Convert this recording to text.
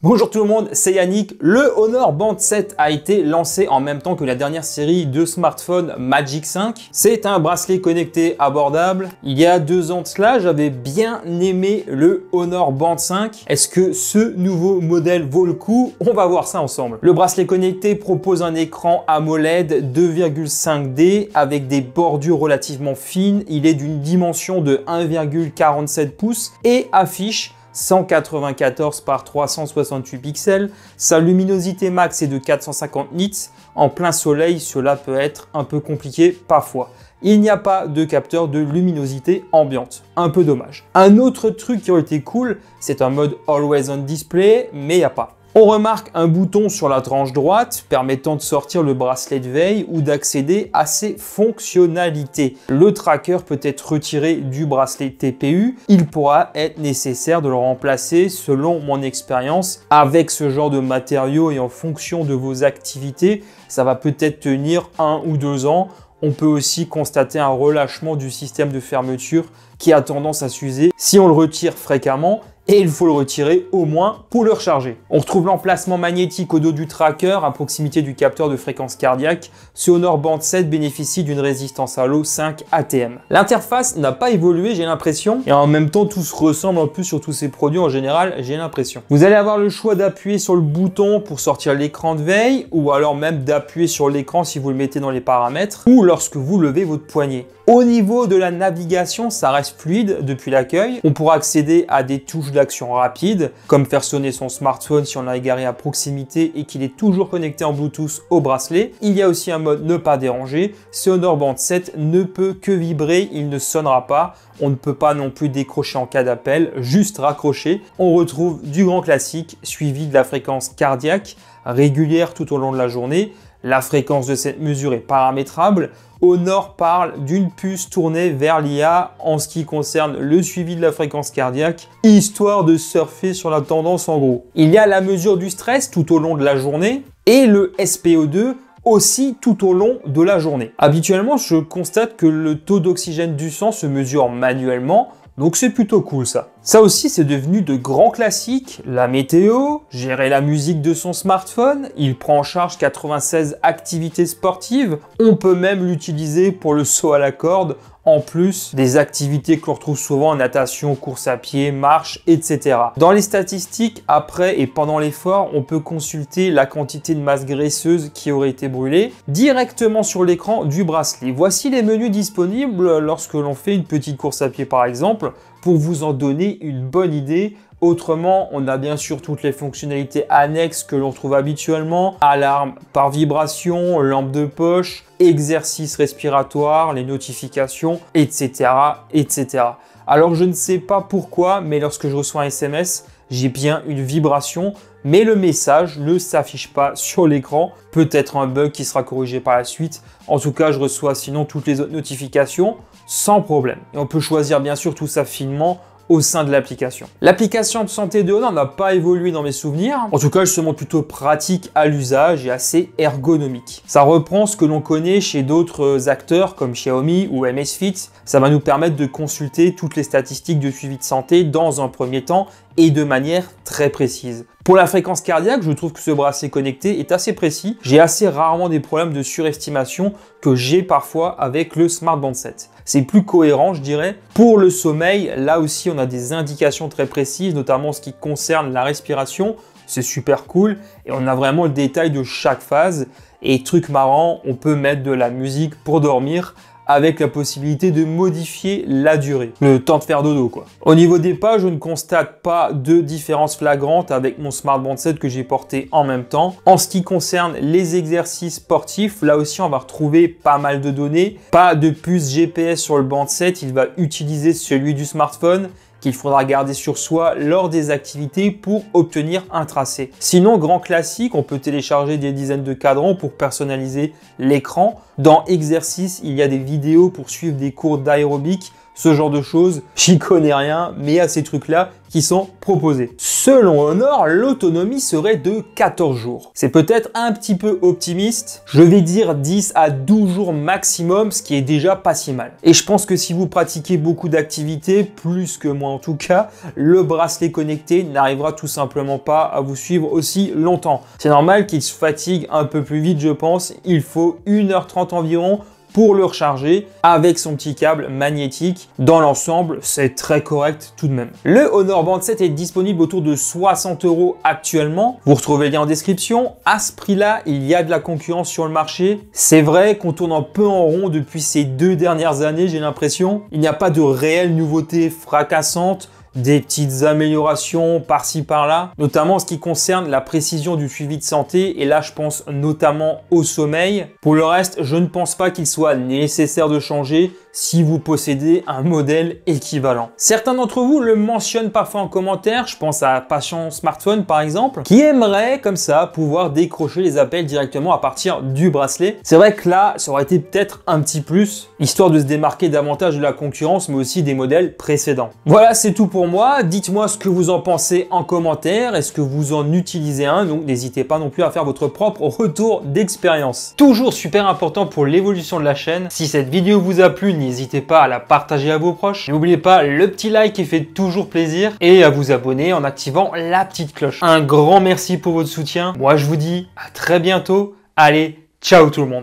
Bonjour tout le monde, c'est Yannick. Le Honor Band 7 a été lancé en même temps que la dernière série de smartphones Magic 5. C'est un bracelet connecté abordable. Il y a 2 ans de cela, j'avais bien aimé le Honor Band 5. Est-ce que ce nouveau modèle vaut le coup? On va voir ça ensemble. Le bracelet connecté propose un écran AMOLED 2,5D avec des bordures relativement fines. Il est d'une dimension de 1,47 pouces et affiche 194 par 368 pixels, sa luminosité max est de 450 nits, en plein soleil cela peut être un peu compliqué parfois. Il n'y a pas de capteur de luminosité ambiante, un peu dommage. Un autre truc qui aurait été cool, c'est un mode Always On Display, mais il n'y a pas. On remarque un bouton sur la tranche droite permettant de sortir le bracelet de veille ou d'accéder à ses fonctionnalités. Le tracker peut être retiré du bracelet TPU. Il pourra être nécessaire de le remplacer selon mon expérience avec ce genre de matériaux et en fonction de vos activités. Ça va peut-être tenir 1 ou 2 ans. On peut aussi constater un relâchement du système de fermeture qui a tendance à s'user si on le retire fréquemment. Et il faut le retirer au moins pour le recharger. On retrouve l'emplacement magnétique au dos du tracker à proximité du capteur de fréquence cardiaque. Ce Honor Band 7 bénéficie d'une résistance à l'eau 5 ATM. L'interface n'a pas évolué, j'ai l'impression. Et en même temps, tout se ressemble un peu sur tous ces produits en général, j'ai l'impression. Vous allez avoir le choix d'appuyer sur le bouton pour sortir l'écran de veille ou alors même d'appuyer sur l'écran si vous le mettez dans les paramètres ou lorsque vous levez votre poignet. Au niveau de la navigation, ça reste fluide depuis l'accueil. On pourra accéder à des touches d'action rapides, comme faire sonner son smartphone si on l'a égaré à proximité et qu'il est toujours connecté en Bluetooth au bracelet. Il y a aussi un mode ne pas déranger. Ce Honor Band 7 ne peut que vibrer, il ne sonnera pas. On ne peut pas non plus décrocher en cas d'appel, juste raccrocher. On retrouve du grand classique suivi de la fréquence cardiaque régulière tout au long de la journée. La fréquence de cette mesure est paramétrable. Honor parle d'une puce tournée vers l'IA en ce qui concerne le suivi de la fréquence cardiaque, histoire de surfer sur la tendance en gros. Il y a la mesure du stress tout au long de la journée et le SPO2 aussi tout au long de la journée. Habituellement, je constate que le taux d'oxygène du sang se mesure manuellement, donc c'est plutôt cool ça. Ça aussi, c'est devenu de grands classiques. La météo, gérer la musique de son smartphone, il prend en charge 96 activités sportives. On peut même l'utiliser pour le saut à la corde, en plus des activités que l'on retrouve souvent en natation, course à pied, marche, etc. Dans les statistiques, après et pendant l'effort, on peut consulter la quantité de masse graisseuse qui aurait été brûlée directement sur l'écran du bracelet. Voici les menus disponibles lorsque l'on fait une petite course à pied par exemple, pour vous en donner une bonne idée. Autrement, on a bien sûr toutes les fonctionnalités annexes que l'on trouve habituellement, alarme par vibration, lampe de poche, exercice respiratoire, les notifications, etc., etc. Alors je ne sais pas pourquoi, mais lorsque je reçois un SMS, j'ai bien une vibration, mais le message ne s'affiche pas sur l'écran. Peut-être un bug qui sera corrigé par la suite. En tout cas, je reçois sinon toutes les autres notifications sans problème. Et on peut choisir bien sûr tout ça finement au sein de l'application. L'application de santé de Honor n'a pas évolué dans mes souvenirs. En tout cas, elle se montre plutôt pratique à l'usage et assez ergonomique. Ça reprend ce que l'on connaît chez d'autres acteurs comme Xiaomi ou Amazfit. Ça va nous permettre de consulter toutes les statistiques de suivi de santé dans un premier temps et de manière très précise. Pour la fréquence cardiaque, je trouve que ce bracelet connecté est assez précis. J'ai assez rarement des problèmes de surestimation que j'ai parfois avec le Smart Band 7. C'est plus cohérent, je dirais. Pour le sommeil, là aussi, on a des indications très précises, notamment en ce qui concerne la respiration. C'est super cool et on a vraiment le détail de chaque phase. Et truc marrant, on peut mettre de la musique pour dormir avec la possibilité de modifier la durée, le temps de faire dodo quoi. Au niveau des pas, je ne constate pas de différence flagrante avec mon Smart Band 7 que j'ai porté en même temps. En ce qui concerne les exercices sportifs, là aussi on va retrouver pas mal de données. Pas de puce GPS sur le Band 7, il va utiliser celui du smartphone qu'il faudra garder sur soi lors des activités pour obtenir un tracé. Sinon, grand classique, on peut télécharger des dizaines de cadrans pour personnaliser l'écran. Dans exercice, il y a des vidéos pour suivre des cours d'aérobic ce genre de choses. J'y connais rien, mais il y a ces trucs-là qui sont proposés. Selon Honor, l'autonomie serait de 14 jours. C'est peut-être un petit peu optimiste. Je vais dire 10 à 12 jours maximum, ce qui est déjà pas si mal. Et je pense que si vous pratiquez beaucoup d'activités, plus que moi en tout cas, le bracelet connecté n'arrivera tout simplement pas à vous suivre aussi longtemps. C'est normal qu'il se fatigue un peu plus vite, je pense. Il faut 1h30 environ pour le recharger avec son petit câble magnétique. Dans l'ensemble, c'est très correct tout de même. Le Honor Band 7 est disponible autour de 60 € actuellement. Vous retrouvez le lien en description. À ce prix-là, il y a de la concurrence sur le marché. C'est vrai qu'on tourne un peu en rond depuis ces 2 dernières années, j'ai l'impression. Il n'y a pas de réelle nouveauté fracassante. Des petites améliorations par-ci par-là, notamment en ce qui concerne la précision du suivi de santé, et là je pense notamment au sommeil. Pour le reste, je ne pense pas qu'il soit nécessaire de changer si vous possédez un modèle équivalent. Certains d'entre vous le mentionnent parfois en commentaire, je pense à Passion Smartphone par exemple, qui aimerait comme ça pouvoir décrocher les appels directement à partir du bracelet. C'est vrai que là, ça aurait été peut-être un petit plus, histoire de se démarquer davantage de la concurrence, mais aussi des modèles précédents. Voilà, c'est tout pour moi. Dites-moi ce que vous en pensez en commentaire. Est-ce que vous en utilisez un? Donc n'hésitez pas non plus à faire votre propre retour d'expérience. Toujours super important pour l'évolution de la chaîne. Si cette vidéo vous a plu, n'hésitez pas à la partager à vos proches. N'oubliez pas le petit like qui fait toujours plaisir et à vous abonner en activant la petite cloche. Un grand merci pour votre soutien. Moi je vous dis à très bientôt. Allez, ciao tout le monde.